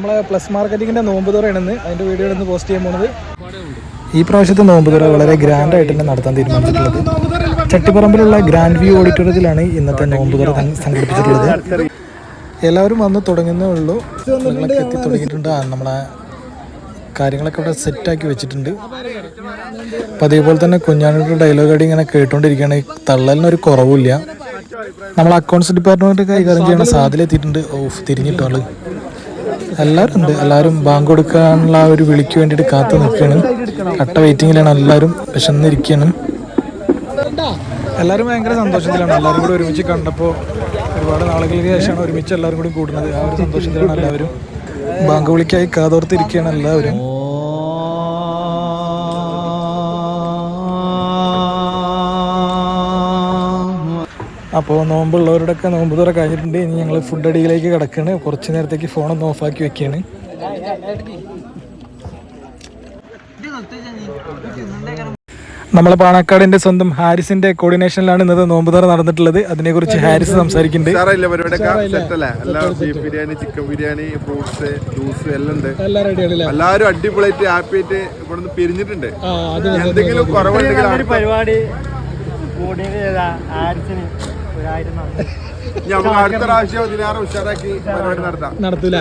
നമ്മളെ പ്ലസ് മാർക്കറ്റിങ്ങിൻ്റെ നോമ്പ് തുറയാണെന്ന് അതിൻ്റെ വീഡിയോ ഇന്ന് പോസ്റ്റ് ചെയ്യാൻ പോകുന്നത്. ഈ പ്രാവശ്യത്തെ നോമ്പ് തുറ വളരെ ഗ്രാൻഡായിട്ട് തന്നെ നടത്താൻ തീരുമാനിച്ചിട്ടുള്ളത്. ചട്ടിപ്പറമ്പിലുള്ള ഗ്രാൻഡ് വ്യൂ ഓഡിറ്റോറിയത്തിലാണ് ഇന്നത്തെ നോമ്പ് തുറ സംഘടിപ്പിച്ചിട്ടുള്ളത്. എല്ലാവരും വന്ന് തുടങ്ങുന്നേ ഉള്ളൂ. നിങ്ങളൊക്കെ എത്തി തുടങ്ങിയിട്ടുണ്ട്. നമ്മളെ കാര്യങ്ങളൊക്കെ ഇവിടെ സെറ്റാക്കി വെച്ചിട്ടുണ്ട്. അപ്പം അതേപോലെ തന്നെ കുഞ്ഞാണിയുടെ ഡയലോഗ് അടി ഇങ്ങനെ കേട്ടുകൊണ്ടിരിക്കുകയാണ്. തള്ളലിനൊരു കുറവില്ല. നമ്മൾ അക്കൗണ്ട്സ് ഡിപ്പാർട്ട്മെൻറ്റ് കൈകാര്യം ചെയ്യണ സാധിലെത്തിയിട്ടുണ്ട്. തിരിഞ്ഞിട്ട് ആള് എല്ലാവരും ഉണ്ട്. എല്ലാവരും ബാങ്ക് കൊടുക്കാനുള്ള ആ ഒരു വിളിക്ക് വേണ്ടിയിട്ട് കാത്തു നിൽക്കുകയാണ്. കട്ട വെയിറ്റിങ്ങിലാണ്. എല്ലാവരും വിശന്നിരിക്കുകയാണ്. എല്ലാവരും ഭയങ്കര സന്തോഷത്തിലാണ്. എല്ലാവരും കൂടി ഒരുമിച്ച് കണ്ടപ്പോൾ ഒരുപാട് നാളുകൾക്ക് ശേഷമാണ് ഒരുമിച്ച് എല്ലാവരും കൂടി കൂടുന്നത്. ആ ഒരു സന്തോഷത്തിലാണ് എല്ലാവരും. ബാങ്ക് വിളിക്കായി കാതോർത്തിരിക്കുകയാണ് എല്ലാവരും. അപ്പോൾ നോമ്പുള്ളവരുടെയൊക്കെ നോമ്പ് തുറ കഴിഞ്ഞിട്ടുണ്ട്. ഇനി ഞങ്ങൾ ഫുഡ് അടിയിലേക്ക് കിടക്കുകയാണ്. കുറച്ച് നേരത്തേക്ക് ഫോണൊന്ന് ഓഫാക്കി വെക്കുകയാണ്. നമ്മളെ പാണക്കാടിന്റെ സ്വന്തം ഹാരിസിന്റെ കോർഡിനേഷനിലാണ് ഇന്നത്തെ നോമ്പ് തുറ നടന്നിട്ടുള്ളത്. അതിനെക്കുറിച്ച് ഹാരിസ് സംസാരിക്കുന്നുണ്ട്. Biryani, chicken biryani, fruits, juice എല്ലാം ഉണ്ട്. എല്ലാവരും അടിപൊളിയായിട്ട് ഹാപ്പി ആയിട്ട് ഇവിടുന്ന് പിരിഞ്ഞിട്ടുണ്ട്. എന്തെങ്കിലും കുറവുണ്ടെങ്കിൽ പരിപാടി നമുക്ക് അടുത്ത പ്രാവശ്യം ഇതിനാറ് ഉഷാറാക്കി പരിപാടി നടത്തൂല.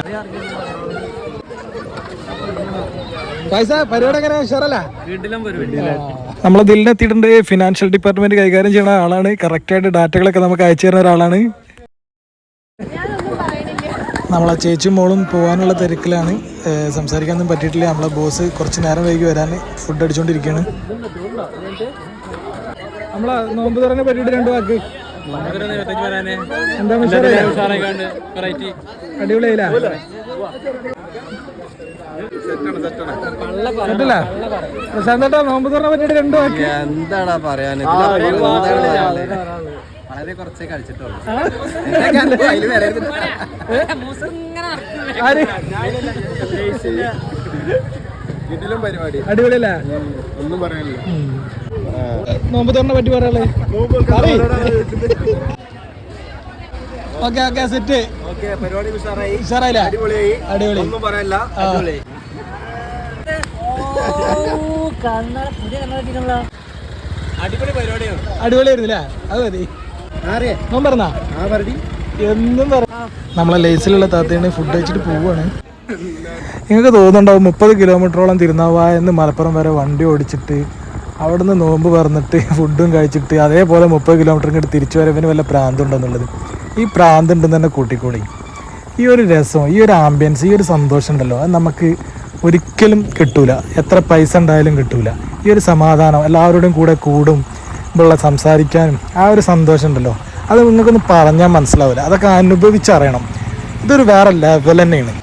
പരിപാടി എങ്ങനെ ഉഷാറല്ല? നമ്മളെ ദിലിനെത്തിയിട്ടുണ്ട്. ഫിനാൻഷ്യൽ ഡിപ്പാർട്ട്മെന്റ് കൈകാര്യം ചെയ്യുന്ന ആളാണ്. കറക്റ്റായിട്ട് ഡാറ്റകളൊക്കെ നമുക്ക് അയച്ചു തരുന്ന ഒരാളാണ്. നമ്മളെ ചേച്ചിയും മോളും പോകാനുള്ള തിരക്കിലാണ്. സംസാരിക്കാനൊന്നും പറ്റിയിട്ടില്ല. നമ്മളെ ബോസ് കുറച്ച് നേരം വൈകി വരാൻ ഫുഡ് അടിച്ചുകൊണ്ടിരിക്കുകയാണ്. നമ്മളെ നോമ്പ് തുറനെ പറ്റിയിട്ട് രണ്ട് വാക്ക്. അടിപൊളിയായില്ല? പ്രശാന്തേട്ടാ, നോമ്പ് തുറനെ പറ്റിയിട്ട് രണ്ട് വാക്ക്. എന്താടാ പറയാൻ, വളരെ കുറച്ചേ കഴിച്ചിട്ടുള്ളൂ. അടിപൊളിയല്ലേ? ഒന്നും പറയാനില്ല. നോമ്പ് തുറനെ പറ്റി പറയാളേ. Okay okay, set. പരിപാടി ഉഷാറായില്ല? അടിപൊളി. ഒന്നും പറയാനില്ല. അടിപൊളിയായിരുന്നില്ലേ? അത് മതി. പറഞ്ഞാ എന്നും പറ. നമ്മളെ ലേസിലുള്ള താത്തയാണ് ഫുഡ് കഴിച്ചിട്ട് പോവാണ്. നിങ്ങൾക്ക് തോന്നുന്നുണ്ടാവും 30 കിലോമീറ്ററോളം തിരുനാവായെന്ന് മലപ്പുറം വരെ വണ്ടി ഓടിച്ചിട്ട് അവിടെ നിന്ന് നോമ്പ് പറഞ്ഞിട്ട് ഫുഡും കഴിച്ചിട്ട് അതേപോലെ 30 കിലോമീറ്റർ ഇങ്ങോട്ട് തിരിച്ചു വരവിന് വല്ല പ്രാന്തുണ്ടെന്നുള്ളത്. ഈ പ്രാന്തുണ്ടെന്ന് തന്നെ കൂട്ടിക്കൂടി. ഈ ഒരു രസം, ഈ ഒരു ആംബിയൻസ്, ഈ ഒരു സന്തോഷം ഉണ്ടല്ലോ, അത് നമുക്ക് ഒരിക്കലും കിട്ടൂല. എത്ര പൈസ ഉണ്ടായാലും കിട്ടൂല. ഈ ഒരു സമാധാനം, എല്ലാവരുടെയും കൂടെ കൂടും ഉള്ള സംസാരിക്കാനും ആ ഒരു സന്തോഷം ഉണ്ടല്ലോ, അത് നിങ്ങൾക്കൊന്നും പറഞ്ഞാൽ മനസ്സിലാവില്ല. അതൊക്കെ അനുഭവിച്ചറിയണം. ഇതൊരു വേറെ ലെവൽ തന്നെയാണ്.